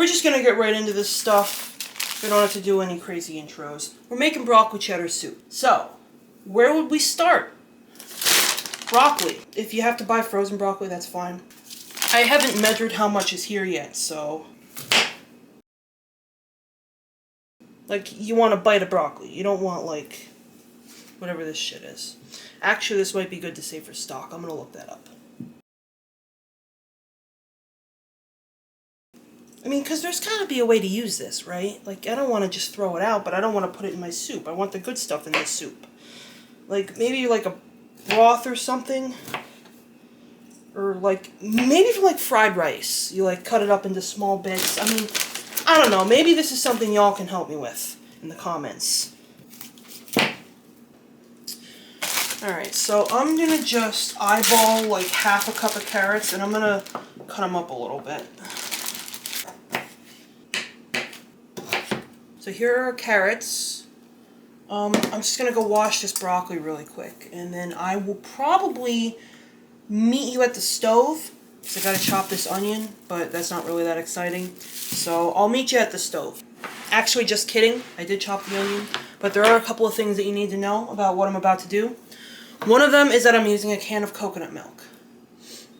we're just gonna get right into this stuff. We don't have to do any crazy intros. We're making broccoli cheddar soup. So, where would we start? Broccoli. If you have to buy frozen broccoli, that's fine. I haven't measured how much is here yet, so... Like, you want a bite of broccoli. You don't want, like, whatever this shit is. Actually, this might be good to save for stock. I'm gonna look that up. I mean, because there's gotta be a way to use this, right? Like, I don't want to just throw it out, but I don't want to put it in my soup. I want the good stuff in this soup. Like, maybe like a broth or something. Or like, maybe for like fried rice. You like cut it up into small bits. I mean, I don't know. Maybe this is something y'all can help me with in the comments. Alright, so I'm gonna just eyeball like half a cup of carrots, and I'm gonna cut them up a little bit. So here are carrots. I'm just gonna go wash this broccoli really quick, and then I will probably meet you at the stove, because I gotta chop this onion, but that's not really that exciting. So I'll meet you at the stove. Actually, just kidding, I did chop the onion, but there are a couple of things that you need to know about what I'm about to do. One of them is that I'm using a can of coconut milk.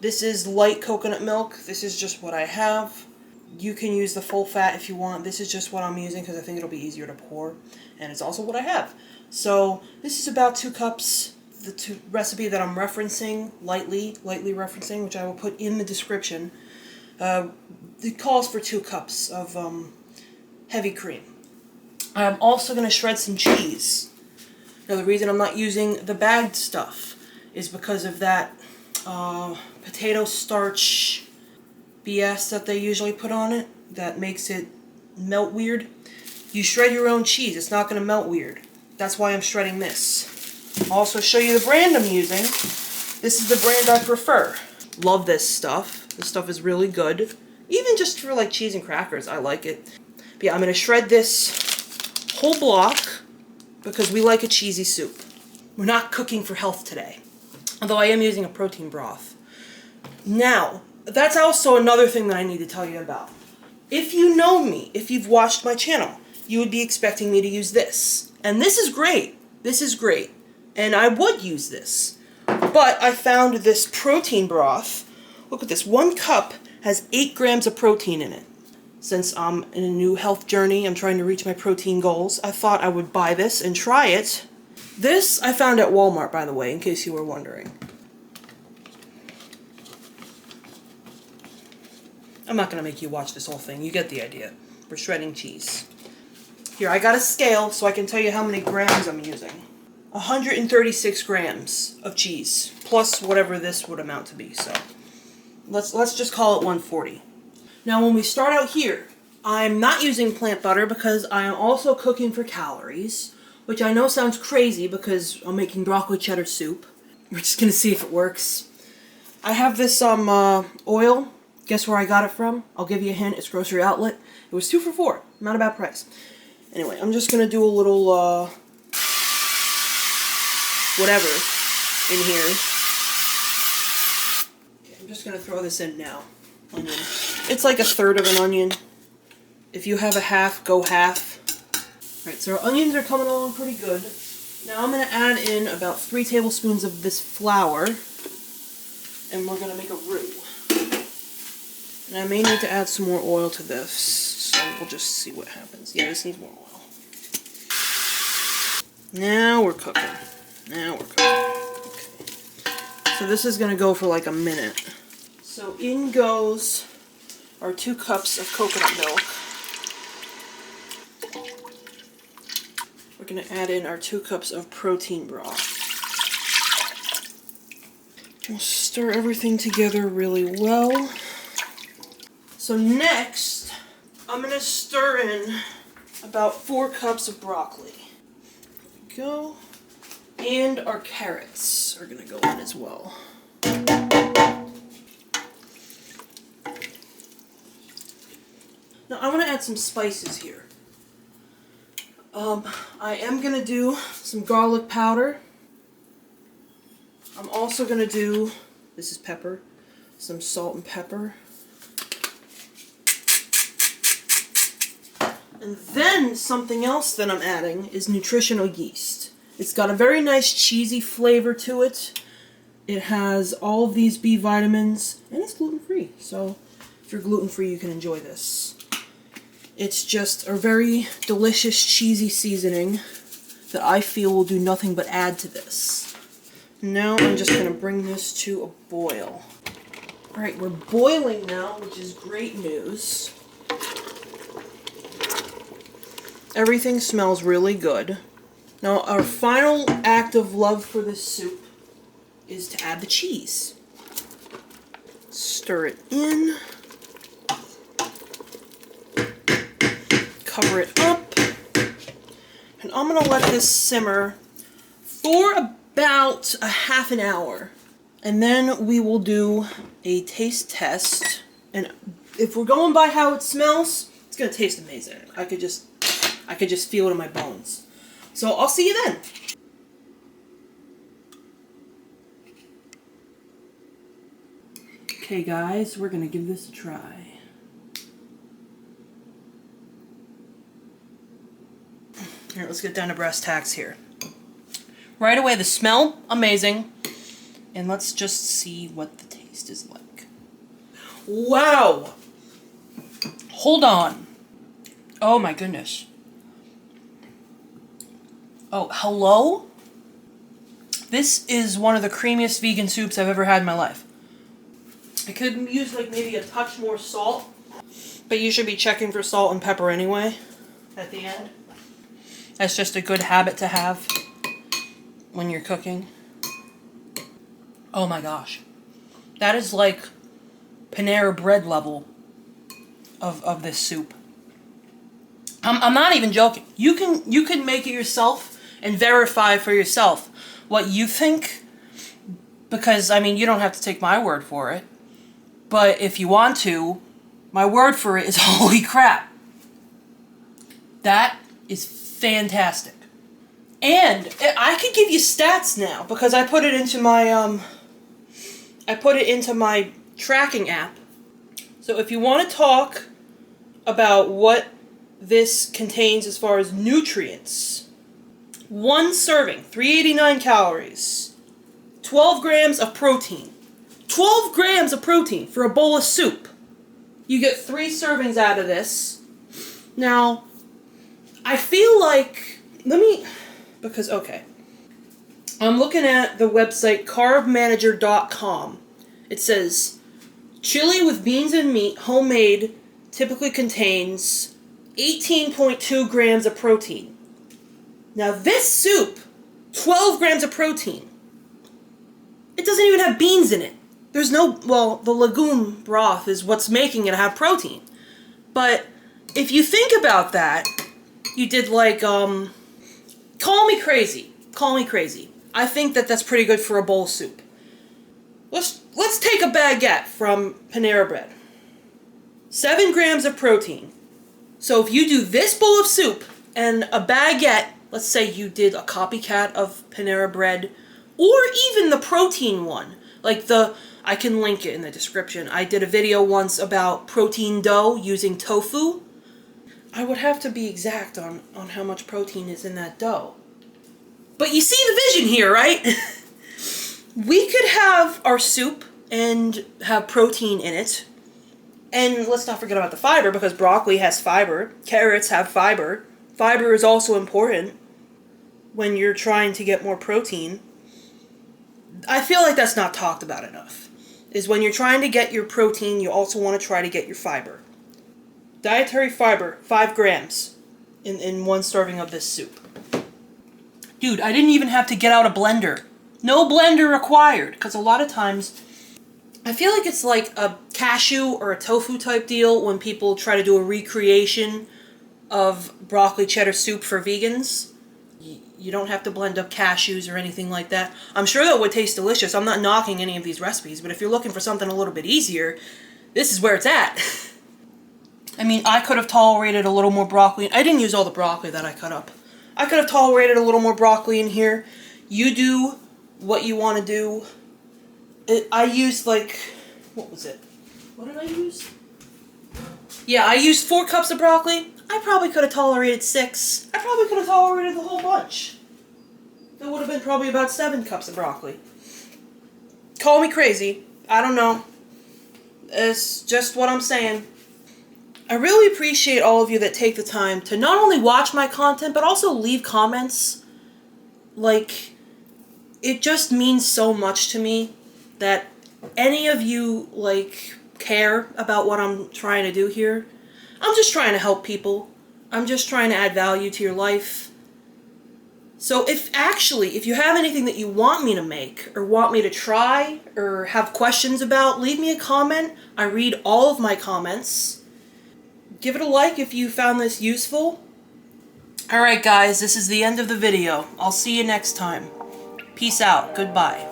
This is light coconut milk. This is just what I have. You can use the full fat if you want. This is just what I'm using because I think it'll be easier to pour, and it's also what I have. So this is about 2 cups. The recipe that I'm referencing, lightly referencing, which I will put in the description, it calls for 2 cups of heavy cream. I'm also going to shred some cheese. Now the reason I'm not using the bagged stuff is because of that potato starch BS that they usually put on it that makes it melt weird. You shred your own cheese, it's not going to melt weird. That's why I'm shredding this. I'll also show you the brand I'm using. This is the brand I prefer. Love this stuff. This stuff is really good. Even just for like cheese and crackers, I like it. But yeah, I'm going to shred this whole block because we like a cheesy soup. We're not cooking for health today. Although I am using a protein broth. Now, that's also another thing that I need to tell you about. If you know me, if you've watched my channel, you would be expecting me to use this. And this is great. This is great. And I would use this. But I found this protein broth. Look at this. 1 cup has 8 grams of protein in it. Since I'm in a new health journey, I'm trying to reach my protein goals, I thought I would buy this and try it. This I found at Walmart, by the way, in case you were wondering. I'm not going to make you watch this whole thing. You get the idea. We're shredding cheese. Here, I got a scale so I can tell you how many grams I'm using. 136 grams of cheese, plus whatever this would amount to be. So let's just call it 140. Now, when we start out here, I'm not using plant butter because I am also cooking for calories, which I know sounds crazy because I'm making broccoli cheddar soup. We're just going to see if it works. I have this oil. Guess where I got it from? I'll give you a hint. It's grocery outlet. It was 2 for $4. Not a bad price. Anyway, I'm just going to do a little, whatever in here. Okay, I'm just going to throw this in now. Onion. It's like 1/3 of an onion. If you have a half, go half. Alright, so our onions are coming along pretty good. Now I'm going to add in about 3 tablespoons of this flour. And we're going to make a roux. And I may need to add some more oil to this. So we'll just see what happens. Yeah, this needs more oil. Now we're cooking. Now we're cooking. Okay. So this is going to go for like a minute. So in goes our 2 cups of coconut milk. We're going to add in our 2 cups of protein broth. We'll stir everything together really well. So next, I'm going to stir in about 4 cups of broccoli. There we go. And our carrots are going to go in as well. Now I want to add some spices here. I am going to do some garlic powder. I'm also going to do, this is pepper, some salt and pepper. And then something else that I'm adding is nutritional yeast. It's got a very nice cheesy flavor to it. It has all of these B vitamins, and it's gluten-free. So if you're gluten-free, you can enjoy this. It's just a very delicious cheesy seasoning that I feel will do nothing but add to this. Now I'm just going to bring this to a boil. Alright, we're boiling now, which is great news. Everything smells really good. Now our final act of love for this soup is to add the cheese. Stir it in. Cover it up. And I'm going to let this simmer for about a half an hour. And then we will do a taste test. And if we're going by how it smells, it's going to taste amazing. I could just feel it in my bones. So I'll see you then. Okay guys, we're going to give this a try. Alright, let's get down to brass tacks here. Right away, the smell, amazing. And let's just see what the taste is like. Wow! Hold on. Oh my goodness. Oh, hello? This is one of the creamiest vegan soups I've ever had in my life. I could use like maybe a touch more salt, but you should be checking for salt and pepper anyway at the end. That's just a good habit to have when you're cooking. Oh my gosh. That is like Panera Bread level of this soup. I'm not even joking. You can make it yourself and verify for yourself what you think, because I mean you don't have to take my word for it. But if you want to, my word for it is holy crap. That is fantastic. And I could give you stats now because I put it into my tracking app. So if you want to talk about what this contains as far as nutrients, one serving, 389 calories, 12 grams of protein. 12 grams of protein for a bowl of soup. You get 3 servings out of this. Now, I feel like, okay. I'm looking at the website carbmanager.com. It says, chili with beans and meat, homemade, typically contains 18.2 grams of protein. Now this soup, 12 grams of protein. It doesn't even have beans in it. There's no, well, the legume broth is what's making it have protein. But if you think about that, you did like, call me crazy. Call me crazy. I think that that's pretty good for a bowl of soup. Let's take a baguette from Panera Bread. 7 grams of protein. So if you do this bowl of soup and a baguette, let's say you did a copycat of Panera Bread, or even the protein one, like I can link it in the description. I did a video once about protein dough using tofu. I would have to be exact on how much protein is in that dough. But you see the vision here, right? We could have our soup and have protein in it. And let's not forget about the fiber, because broccoli has fiber. Carrots have fiber. Fiber is also important when you're trying to get more protein. I feel like that's not talked about enough. Is when you're trying to get your protein, you also want to try to get your fiber. Dietary fiber, 5 grams in one serving of this soup. Dude, I didn't even have to get out a blender. No blender required, because a lot of times, I feel like it's like a cashew or a tofu type deal when people try to do a recreation of broccoli cheddar soup for vegans. You don't have to blend up cashews or anything like that. I'm sure that would taste delicious. I'm not knocking any of these recipes, but if you're looking for something a little bit easier, this is where it's at. I mean, I could have tolerated a little more broccoli. I didn't use all the broccoli that I cut up. I could have tolerated a little more broccoli in here. You do what you want to do. I used like, what was it? What did I use? Yeah, I used 4 cups of broccoli. I probably could have tolerated 6. I probably could have tolerated the whole bunch. There would have been probably about 7 cups of broccoli. Call me crazy. I don't know. It's just what I'm saying. I really appreciate all of you that take the time to not only watch my content, but also leave comments. Like, it just means so much to me that any of you, like, care about what I'm trying to do here. I'm just trying to help people. I'm just trying to add value to your life. So if you have anything that you want me to make, or want me to try, or have questions about, leave me a comment. I read all of my comments. Give it a like if you found this useful. Alright guys, this is the end of the video. I'll see you next time. Peace out. Goodbye.